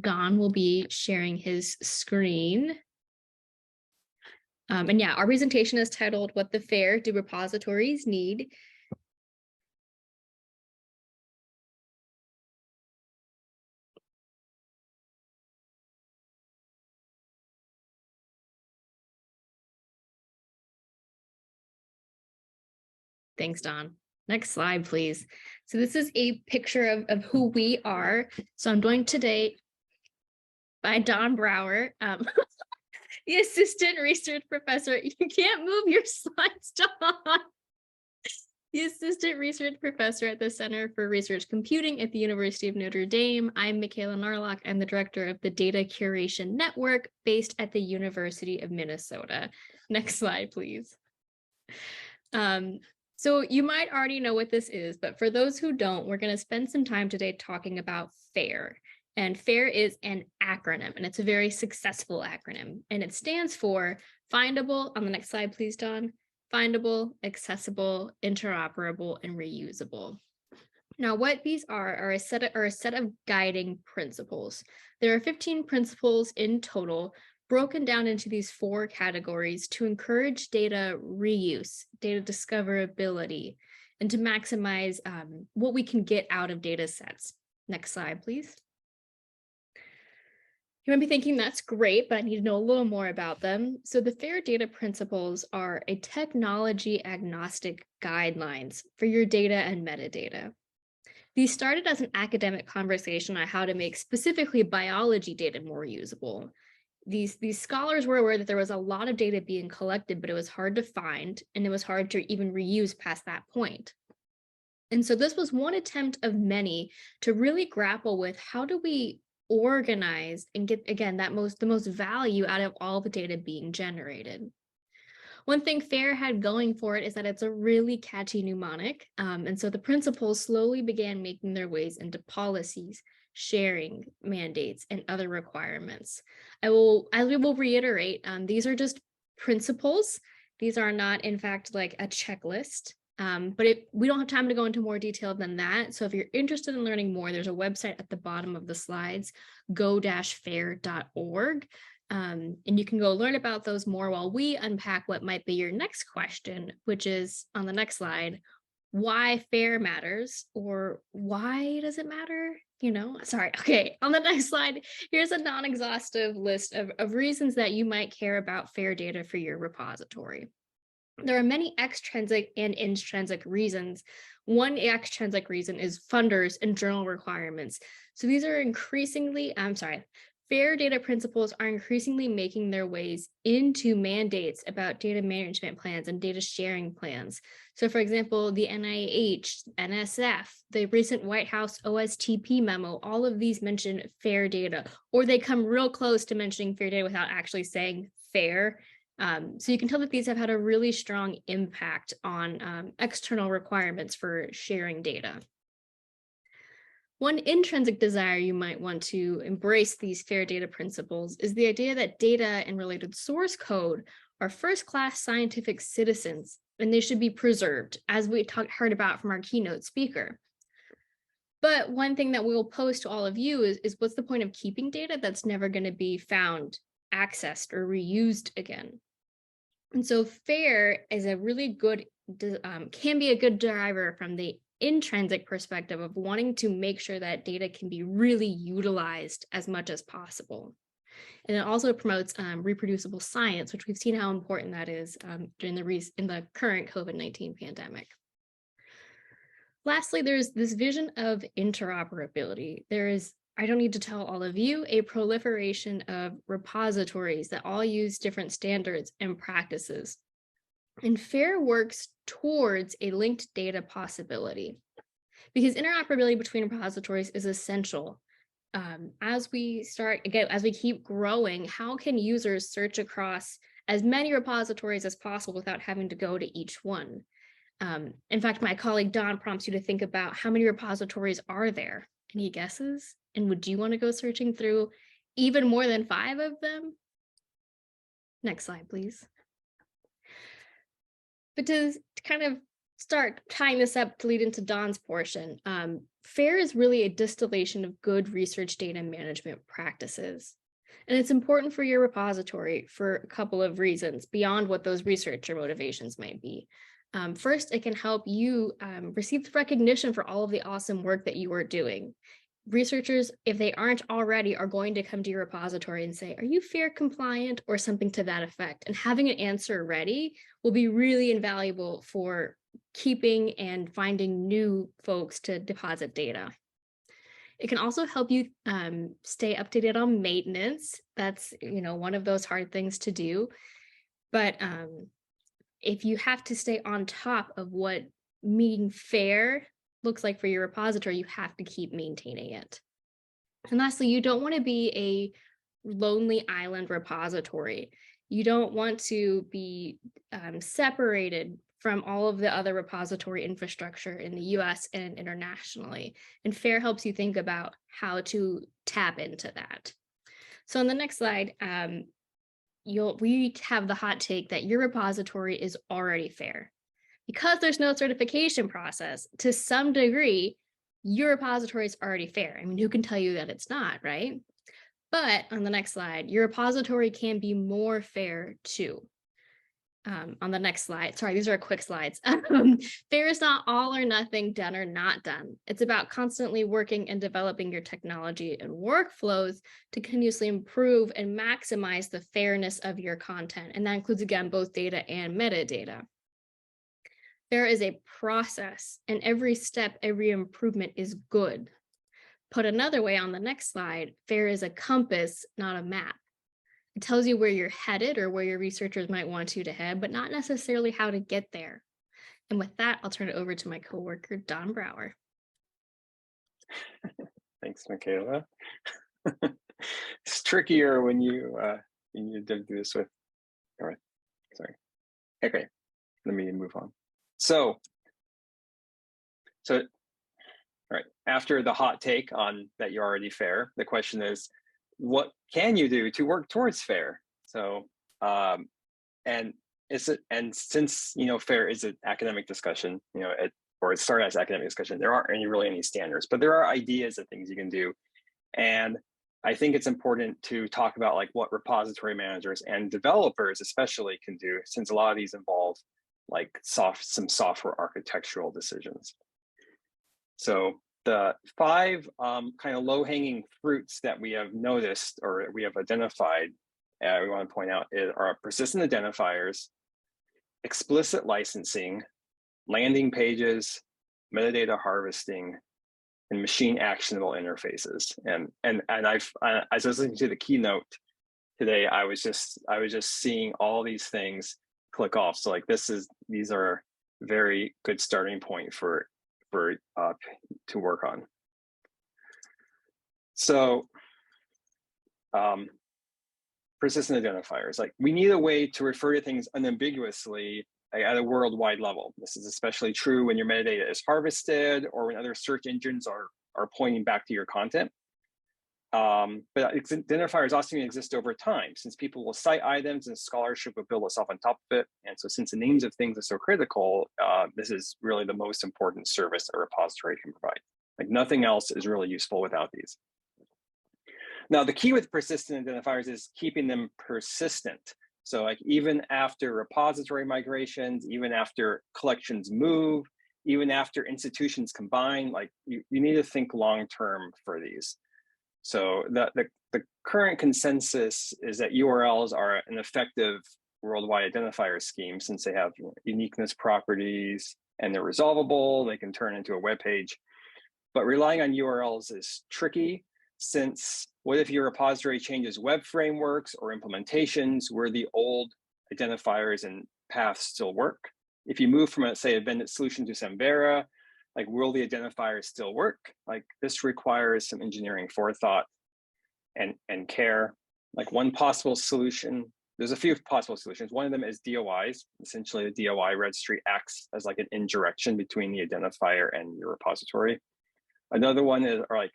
Don will be sharing his screen. And yeah, our presentation is titled, What the FAIR Do Repositories Need? Thanks, Don. Next slide, please. So this is a picture of who we are. So I'm joined today by Don Brower, the assistant research professor. You can't move your slides, Don. The assistant research professor at the Center for Research Computing at the University of Notre Dame. I'm Michaela Narlock. I'm the director of the Data Curation Network based at the University of Minnesota. Next slide, please. So you might already know what this is, but for those who don't, we're going to spend some time today talking about FAIR. And FAIR is an acronym, and it's a very successful acronym. And it stands for Findable, on the next slide, please, Don. Findable, accessible, interoperable, and reusable. Now, what these are a set of guiding principles. There are 15 principles in total, broken down into these 4 categories to encourage data reuse, data discoverability, and to maximize what we can get out of data sets. Next slide, please. You might be thinking that's great, but I need to know a little more about them. So the FAIR data principles are a technology agnostic guidelines for your data and metadata. These started as an academic conversation on how to make specifically biology data more usable. These scholars were aware that there was a lot of data being collected, but it was hard to find, and it was hard to even reuse past that point. And so this was one attempt of many to really grapple with how do we organize and get, again, the most value out of all the data being generated. One thing FAIR had going for it is that it's a really catchy mnemonic. And so the principles slowly began making their ways into policies, sharing mandates, and other requirements. We will reiterate, these are just principles. These are not, in fact, like a checklist. But we don't have time to go into more detail than that. So if you're interested in learning more, there's a website at the bottom of the slides, go-fair.org. And you can go learn about those more while we unpack what might be your next question, which is on the next slide, why FAIR matters, or why does it matter? Sorry. Okay, on the next slide, here's a non-exhaustive list of reasons that you might care about FAIR data for your repository. There are many extrinsic and intrinsic reasons. One extrinsic reason is funders and journal requirements. So these are FAIR data principles are increasingly making their ways into mandates about data management plans and data sharing plans. So for example, the NIH, NSF, the recent White House OSTP memo, all of these mention FAIR data, or they come real close to mentioning FAIR data without actually saying FAIR. So you can tell that these have had a really strong impact on external requirements for sharing data. One intrinsic desire you might want to embrace these FAIR data principles is the idea that data and related source code are first-class scientific citizens, and they should be preserved, as we heard about from our keynote speaker. But one thing that we will pose to all of you is what's the point of keeping data that's never going to be found, accessed, or reused again? And so FAIR is a really good, can be a good driver from the intrinsic perspective of wanting to make sure that data can be really utilized as much as possible. And it also promotes reproducible science, which we've seen how important that is in the current COVID-19 pandemic. Lastly, there's this vision of interoperability. There is, I don't need to tell all of you, a proliferation of repositories that all use different standards and practices. And FAIR works towards a linked data possibility because interoperability between repositories is essential. As we keep growing, how can users search across as many repositories as possible without having to go to each one? In fact, my colleague Don prompts you to think about how many repositories are there. Any guesses? And would you want to go searching through even more than 5 of them? Next slide, please. But to kind of start tying this up to lead into Don's portion. FAIR is really a distillation of good research data management practices. And it's important for your repository for a couple of reasons beyond what those researcher motivations might be. First, it can help you receive the recognition for all of the awesome work that you are doing. Researchers, if they aren't already, are going to come to your repository and say, are you FAIR compliant or something to that effect? And having an answer ready will be really invaluable for keeping and finding new folks to deposit data. It can also help you stay updated on maintenance. That's, one of those hard things to do. But if you have to stay on top of what being FAIR looks like for your repository, you have to keep maintaining it. And lastly, you don't want to be a lonely island repository. You don't want to be separated from all of the other repository infrastructure in the US and internationally. And FAIR helps you think about how to tap into that. So on the next slide, we have the hot take that your repository is already FAIR. Because there's no certification process, to some degree, your repository is already FAIR. I mean, who can tell you that it's not, right? But on the next slide, your repository can be more FAIR too. On the next slide, sorry, these are quick slides. FAIR is not all or nothing, done or not done. It's about constantly working and developing your technology and workflows to continuously improve and maximize the fairness of your content. And that includes, again, both data and metadata. There is a process, and every step, every improvement is good. Put another way, on the next slide, FAIR is a compass, not a map. It tells you where you're headed or where your researchers might want you to head, but not necessarily how to get there. And with that, I'll turn it over to my coworker, Don Brower. Thanks, Michaela. It's trickier when you do this with. All right, sorry. Okay, let me move on. So, all right. After the hot take on that you're already FAIR, the question is, what can you do to work towards FAIR? So, and since FAIR is an academic discussion, it started as academic discussion, there aren't really any standards, but there are ideas of things you can do, and I think it's important to talk about like what repository managers and developers especially can do, since a lot of these involve like some software architectural decisions. So the 5 kind of low-hanging fruits that we have noticed or we have identified, we want to point out, are persistent identifiers, explicit licensing, landing pages, metadata harvesting, and machine actionable interfaces. And as I was listening to the keynote today, I was just seeing all these things click off. So like these are very good starting point to work on. So persistent identifiers, like we need a way to refer to things unambiguously at a worldwide level. This is especially true when your metadata is harvested or when other search engines are pointing back to your content. But identifiers also exist over time, since people will cite items and scholarship will build itself on top of it. And so since the names of things are so critical, this is really the most important service a repository can provide. Like nothing else is really useful without these. Now, the key with persistent identifiers is keeping them persistent. So like even after repository migrations, even after collections move, even after institutions combine, like you need to think long-term for these. So the current consensus is that URLs are an effective worldwide identifier scheme, since they have uniqueness properties and they're resolvable, they can turn into a web page. But relying on URLs is tricky, since what if your repository changes web frameworks or implementations where the old identifiers and paths still work? If you move from, say, a vended solution to Samvera, like, will the identifiers still work? Like, this requires some engineering forethought and care. Like one possible solution, there's a few possible solutions. One of them is DOIs. Essentially, the DOI registry acts as like an indirection between the identifier and your repository. Another one are like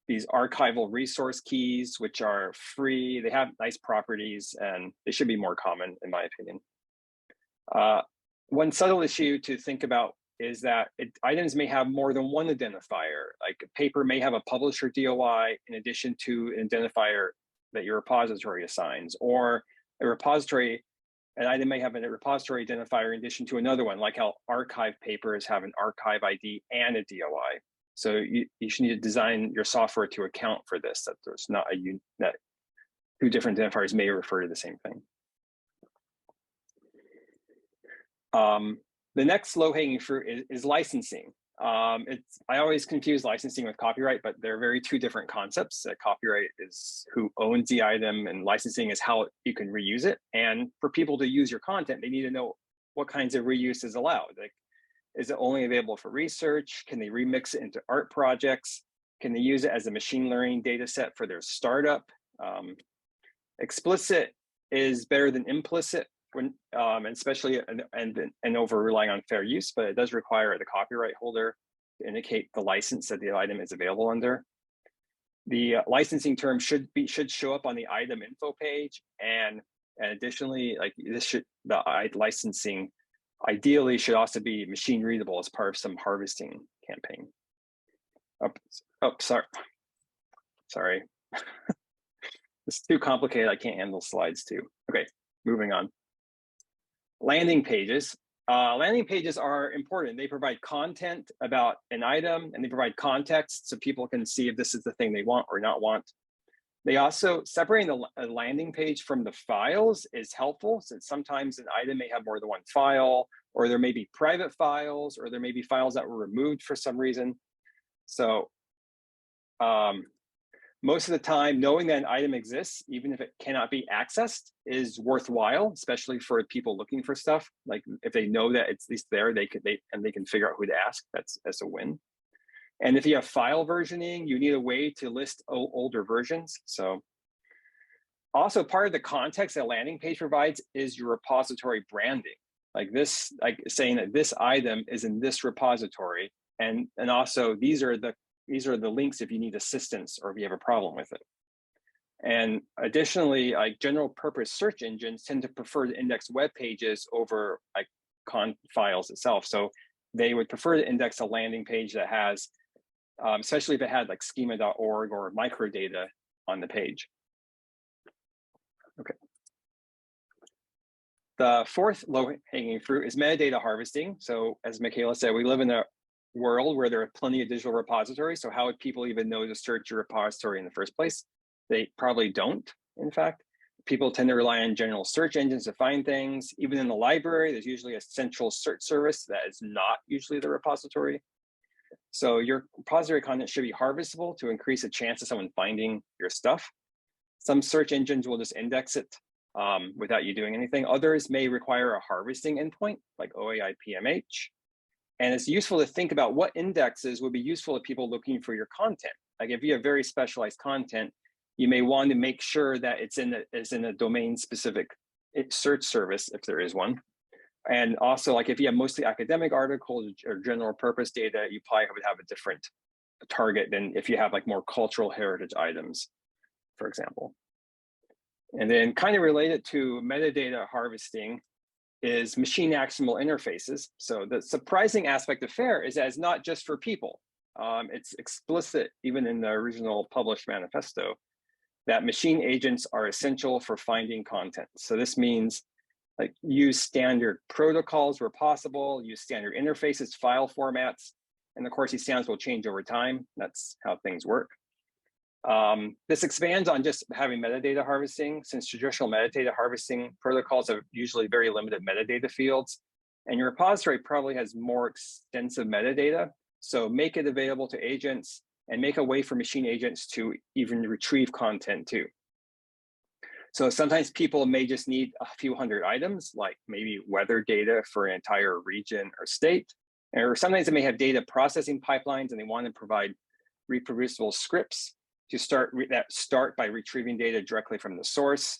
these archival resource keys, which are free. They have nice properties and they should be more common, in my opinion. One subtle issue to think about is that items may have more than one identifier. Like a paper may have a publisher DOI in addition to an identifier that your repository assigns, or a repository, an item may have a repository identifier in addition to another one, like how archive papers have an archive ID and a DOI. So you should need to design your software to account for this, that there's not that two different identifiers may refer to the same thing. The next low-hanging fruit is licensing. I always confuse licensing with copyright, but they're very two different concepts. Copyright is who owns the item, and licensing is how you can reuse it. And for people to use your content, they need to know what kinds of reuse is allowed. Like, is it only available for research? Can they remix it into art projects? Can they use it as a machine learning data set for their startup? Explicit is better than implicit, when, and especially and over relying on fair use, but it does require the copyright holder to indicate the license that the item is available under. The licensing term should show up on the item info page, and additionally, like the licensing ideally should also be machine readable as part of some harvesting campaign. Sorry. It's too complicated. I can't handle slides too. Okay, moving on. Landing pages. Landing pages are important. They provide content about an item, and they provide context so people can see if this is the thing they want or not want. They also, separating a landing page from the files is helpful, since sometimes an item may have more than one file, or there may be private files, or there may be files that were removed for some reason. So most of the time, knowing that an item exists, even if it cannot be accessed, is worthwhile, especially for people looking for stuff. Like if they know that it's at least there, they can figure out who to ask. That's a win. And if you have file versioning, you need a way to list older versions. So also part of the context that a landing page provides is your repository branding. Like this, like saying that this item is in this repository, and also these are the links if you need assistance or if you have a problem with it. And additionally, like general purpose search engines tend to prefer to index web pages over like files itself. So they would prefer to index a landing page that has, especially if it had like schema.org or microdata on the page. Okay. The fourth low-hanging fruit is metadata harvesting. So as Michaela said, we live in a world where there are plenty of digital repositories. So how would people even know to search your repository in the first place? They probably don't, in fact. People tend to rely on general search engines to find things. Even in the library, there's usually a central search service that is not usually the repository. So your repository content should be harvestable to increase the chance of someone finding your stuff. Some search engines will just index it without you doing anything. Others may require a harvesting endpoint like OAI PMH. And it's useful to think about what indexes would be useful to people looking for your content. Like if you have very specialized content, you may want to make sure that it's in a domain-specific search service, if there is one. And also, like if you have mostly academic articles or general purpose data, you probably would have a different target than if you have like more cultural heritage items, for example. And then kind of related to metadata harvesting is machine actionable interfaces. So the surprising aspect of FAIR is that it's not just for people. It's explicit, even in the original published manifesto, that machine agents are essential for finding content. So this means like use standard protocols where possible, use standard interfaces, file formats, and of course these standards will change over time. That's how things work. This expands on just having metadata harvesting, since traditional metadata harvesting protocols have usually very limited metadata fields, and your repository probably has more extensive metadata. So make it available to agents and make a way for machine agents to even retrieve content too. So sometimes people may just need a few hundred items, like maybe weather data for an entire region or state, or sometimes they may have data processing pipelines and they want to provide reproducible scripts to start by retrieving data directly from the source.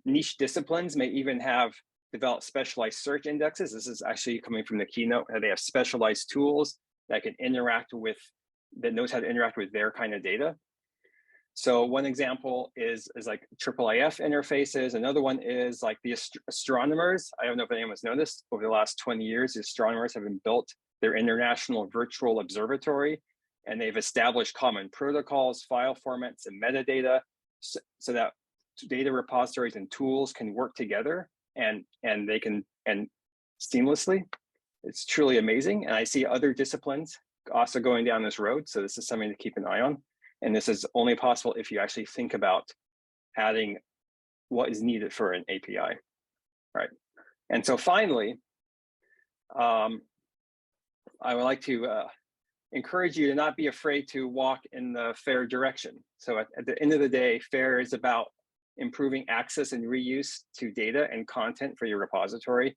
Niche disciplines may even have developed specialized search indexes. This is actually coming from the keynote. They have specialized tools that can interact with, that knows how to interact with their kind of data. So one example is like IIIF interfaces. Another one is like the astronomers. I don't know if anyone's noticed, over the last 20 years, the astronomers have been built their international virtual observatory, and they've established common protocols, file formats, and metadata so that data repositories and tools can work together and they can seamlessly. It's truly amazing. And I see other disciplines also going down this road. So this is something to keep an eye on. And this is only possible if you actually think about adding what is needed for an API, right? And so finally, I would like to encourage you to not be afraid to walk in the FAIR direction. So at the end of the day, FAIR is about improving access and reuse to data and content for your repository,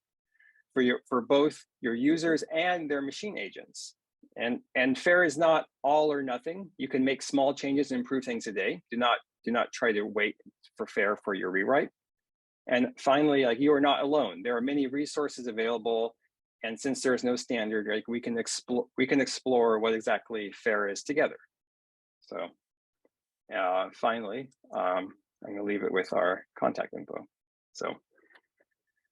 for both your users and their machine agents. And FAIR is not all or nothing. You can make small changes and improve things today. Do not try to wait for FAIR for your rewrite. And finally, like, you are not alone. There are many resources available. And since there is no standard, like, we can explore what exactly FAIR is together. So finally, I'm going to leave it with our contact info. So